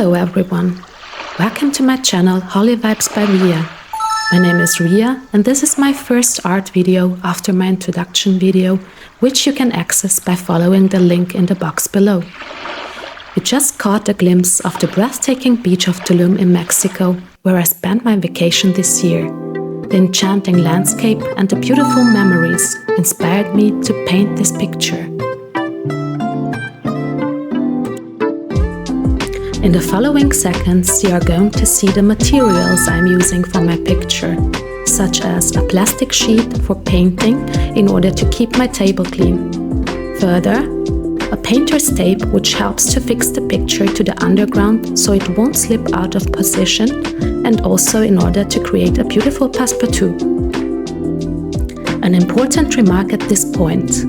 Hello everyone! Welcome to my channel Holy Vibes by Ria. My name is Ria and this is my first art video after my introduction video, which you can access by following the link in the box below. You just caught a glimpse of the breathtaking beach of Tulum in Mexico, where I spent my vacation this year. The enchanting landscape and the beautiful memories inspired me to paint this picture. In the following seconds, you are going to see the materials I'm using for my picture, such as a plastic sheet for painting in order to keep my table clean. Further, a painter's tape which helps to fix the picture to the underground so it won't slip out of position, and also in order to create a beautiful passepartout. An important remark at this point.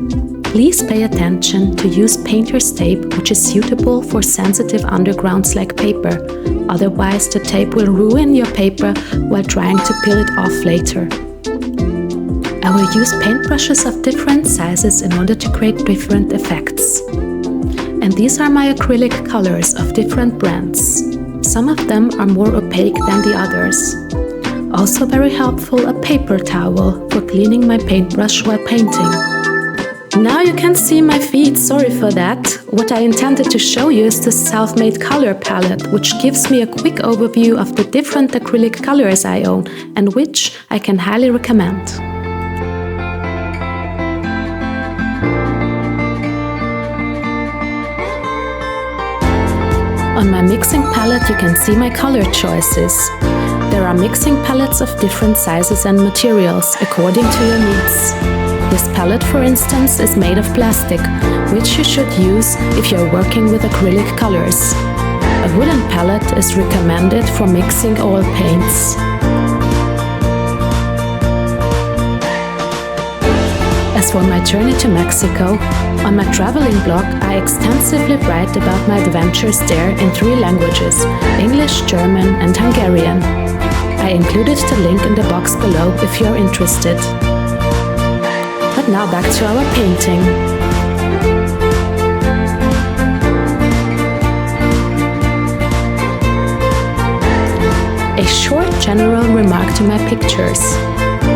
Please pay attention to use painter's tape which is suitable for sensitive undergrounds like paper, otherwise the tape will ruin your paper while trying to peel it off later. I will use paintbrushes of different sizes in order to create different effects. And these are my acrylic colors of different brands. Some of them are more opaque than the others. Also very helpful, a paper towel for cleaning my paintbrush while painting. Now you can see my feet, sorry for that. What I intended to show you is the self-made color palette, which gives me a quick overview of the different acrylic colors I own and which I can highly recommend. On my mixing palette you can see my color choices. There are mixing palettes of different sizes and materials according to your needs. This palette, for instance, is made of plastic, which you should use if you're working with acrylic colors. A wooden palette is recommended for mixing oil paints. As for my journey to Mexico, on my traveling blog I extensively write about my adventures there in 3 languages, English, German and Hungarian. I included the link in the box below if you're interested. But now back to our painting. A short general remark to my pictures.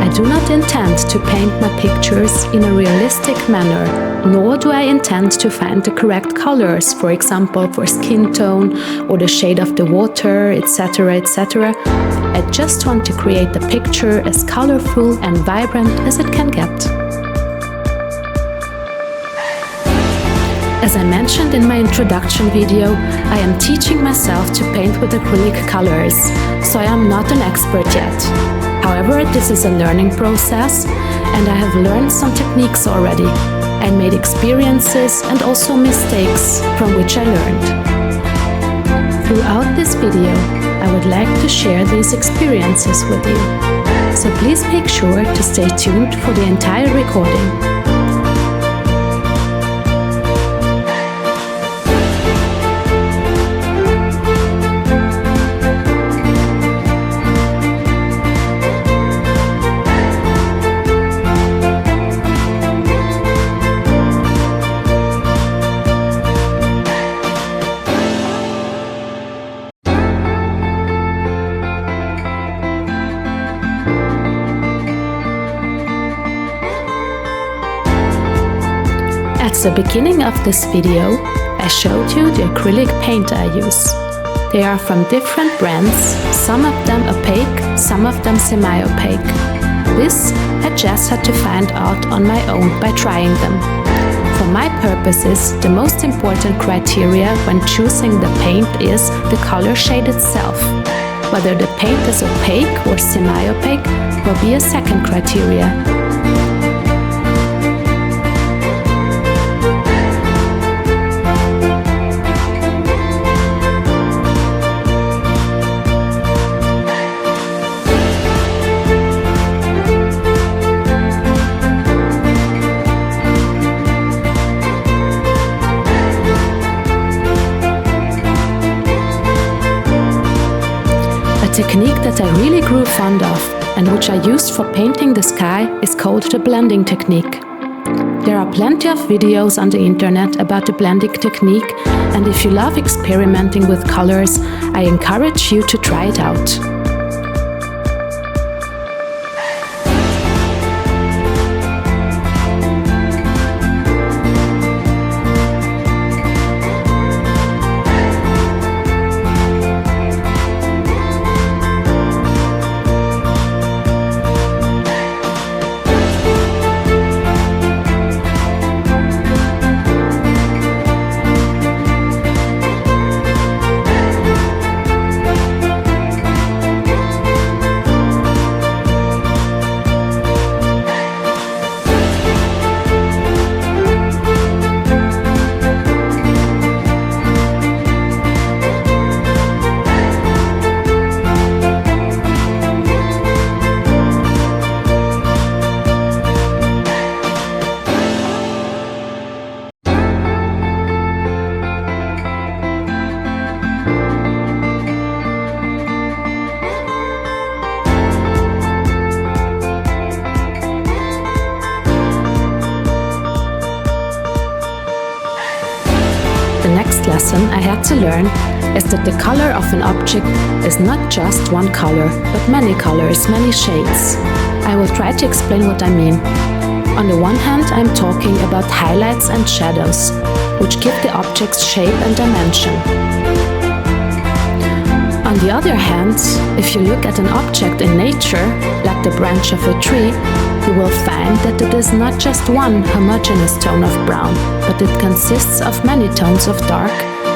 I do not intend to paint my pictures in a realistic manner, nor do I intend to find the correct colors, for example for skin tone or the shade of the water, etc. etc. I just want to create the picture as colorful and vibrant as it can get. As I mentioned in my introduction video, I am teaching myself to paint with acrylic colors, so I am not an expert yet. However, this is a learning process, and I have learned some techniques already. I made experiences and also mistakes from which I learned. Throughout this video, I would like to share these experiences with you, so please make sure to stay tuned for the entire recording. At the beginning of this video, I showed you the acrylic paint I use. They are from different brands, some of them opaque, some of them semi-opaque. This I just had to find out on my own by trying them. For my purposes, the most important criteria when choosing the paint is the color shade itself. Whether the paint is opaque or semi-opaque will be a second criteria. A technique that I really grew fond of and which I used for painting the sky is called the blending technique. There are plenty of videos on the internet about the blending technique, and if you love experimenting with colors, I encourage you to try it out. The next lesson I had to learn is that the color of an object is not just one color, but many colors, many shades. I will try to explain what I mean. On the one hand, I'm talking about highlights and shadows, which give the object's shape and dimension. On the other hand, if you look at an object in nature, like the branch of a tree, you will find that it is not just one homogeneous tone of brown, but it consists of many tones of dark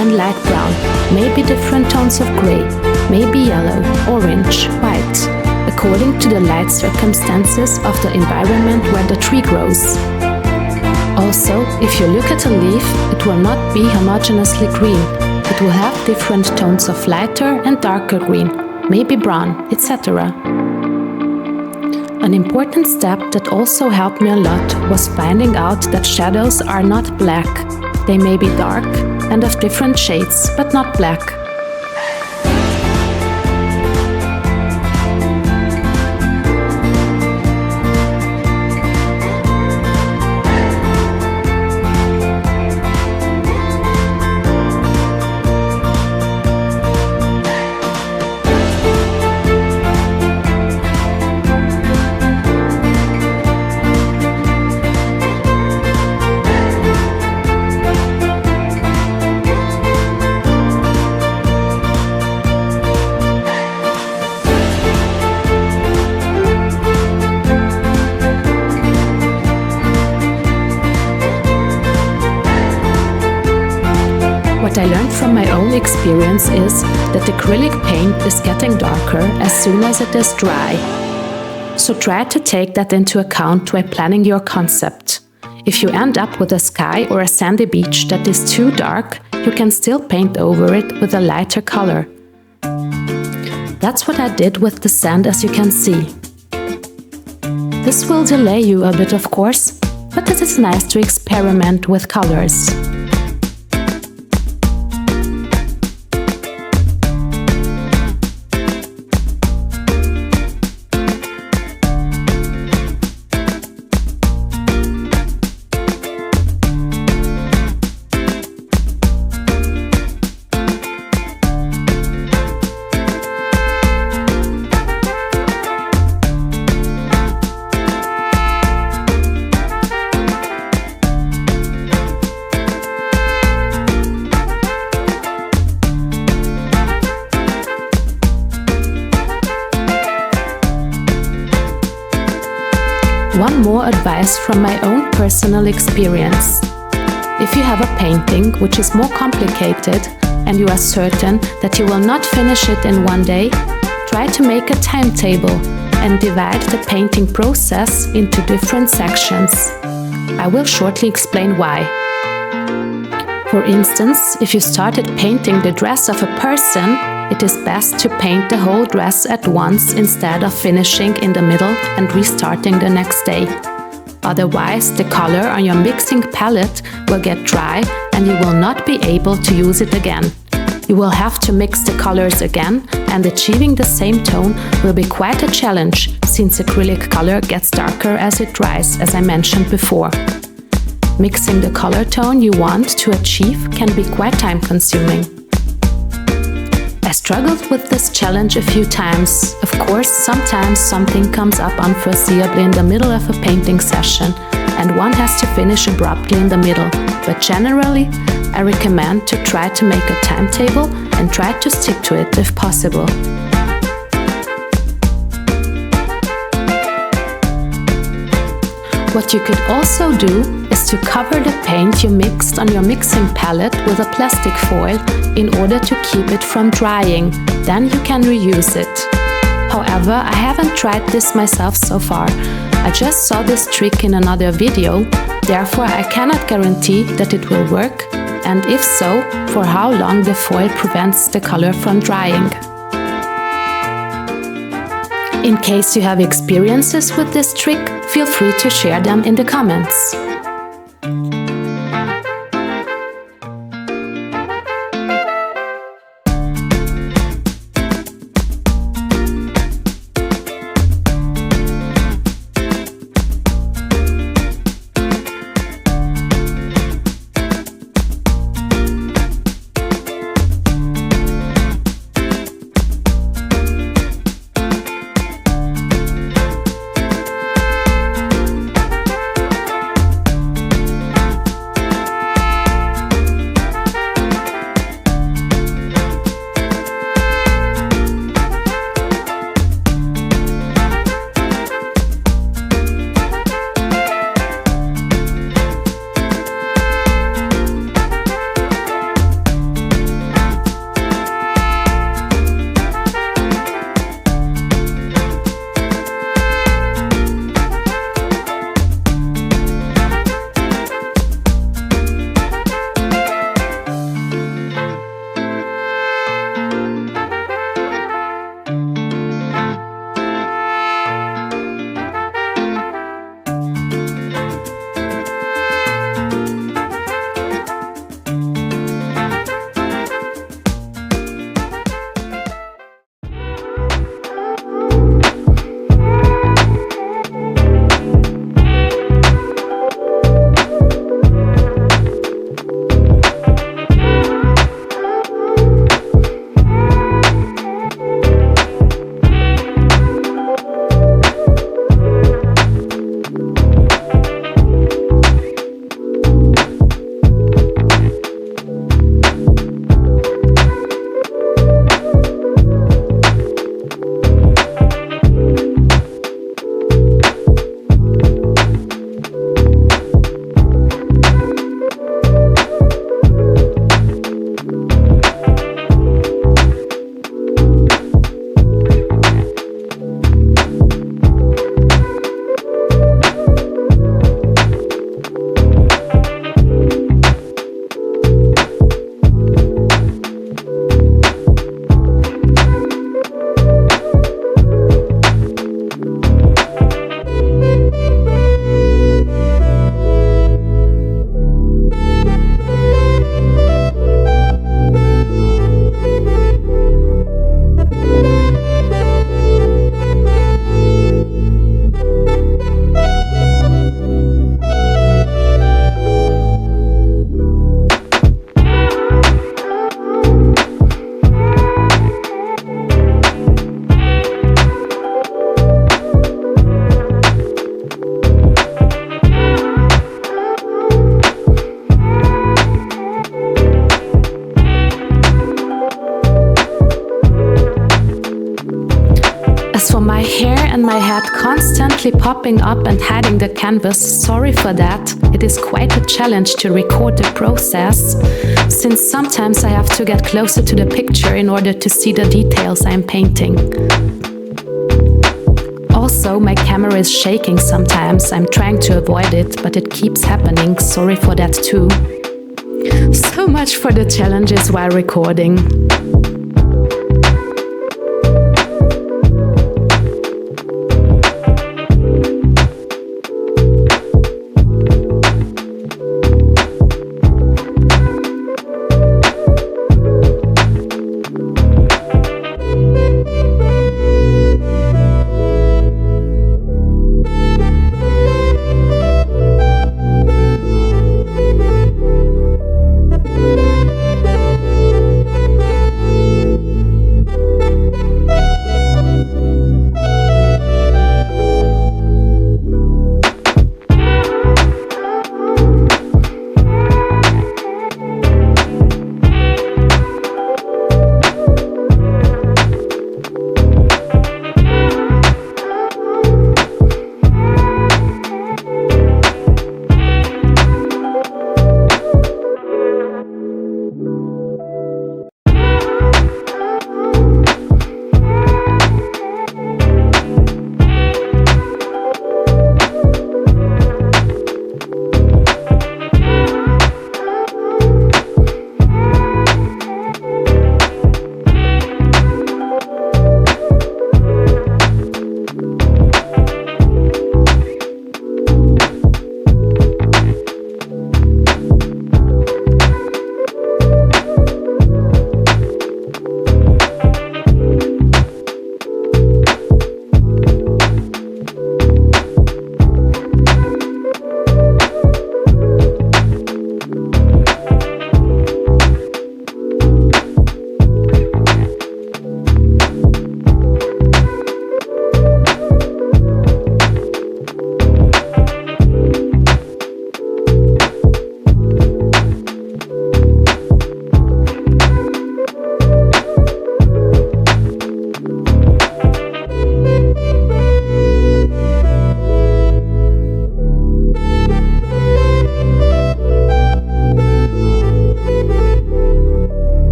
and light brown, maybe different tones of gray, maybe yellow, orange, white, according to the light circumstances of the environment where the tree grows. Also, if you look at a leaf, it will not be homogeneously green. It will have different tones of lighter and darker green, maybe brown, etc. An important step that also helped me a lot was finding out that shadows are not black. They may be dark and of different shades, but not black. What I learned from my own experience is that acrylic paint is getting darker as soon as it is dry. So try to take that into account while planning your concept. If you end up with a sky or a sandy beach that is too dark, you can still paint over it with a lighter color. That's what I did with the sand, as you can see. This will delay you a bit, of course, but it is nice to experiment with colors. One more advice from my own personal experience. If you have a painting which is more complicated and you are certain that you will not finish it in one day, try to make a timetable and divide the painting process into different sections. I will shortly explain why. For instance, if you started painting the dress of a person, it is best to paint the whole dress at once instead of finishing in the middle and restarting the next day. Otherwise, the color on your mixing palette will get dry and you will not be able to use it again. You will have to mix the colors again, and achieving the same tone will be quite a challenge, since acrylic color gets darker as it dries, as I mentioned before. Mixing the color tone you want to achieve can be quite time-consuming. I struggled with this challenge a few times. Of course, sometimes something comes up unforeseeably in the middle of a painting session, and one has to finish abruptly in the middle. But generally, I recommend to try to make a timetable and try to stick to it if possible. What you could also do is to cover the paint you mixed on your mixing palette with a plastic foil in order to keep it from drying. Then you can reuse it. However, I haven't tried this myself so far. I just saw this trick in another video, therefore I cannot guarantee that it will work, and if so, for how long the foil prevents the color from drying. In case you have experiences with this trick, feel free to share them in the comments. my head constantly popping up and hiding the canvas. Sorry for that. It is quite a challenge to record the process, since sometimes I have to get closer to the picture in order to see the details I'm painting. Also, my camera is shaking sometimes. I'm trying to avoid it, but it keeps happening. Sorry for that too. So much for the challenges while recording.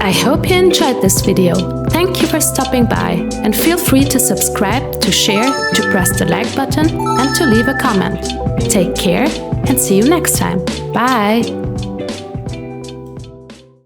I hope you enjoyed this video. Thank you for stopping by, and feel free to subscribe, to share, to press the like button, and to leave a comment. Take care and see you next time. Bye!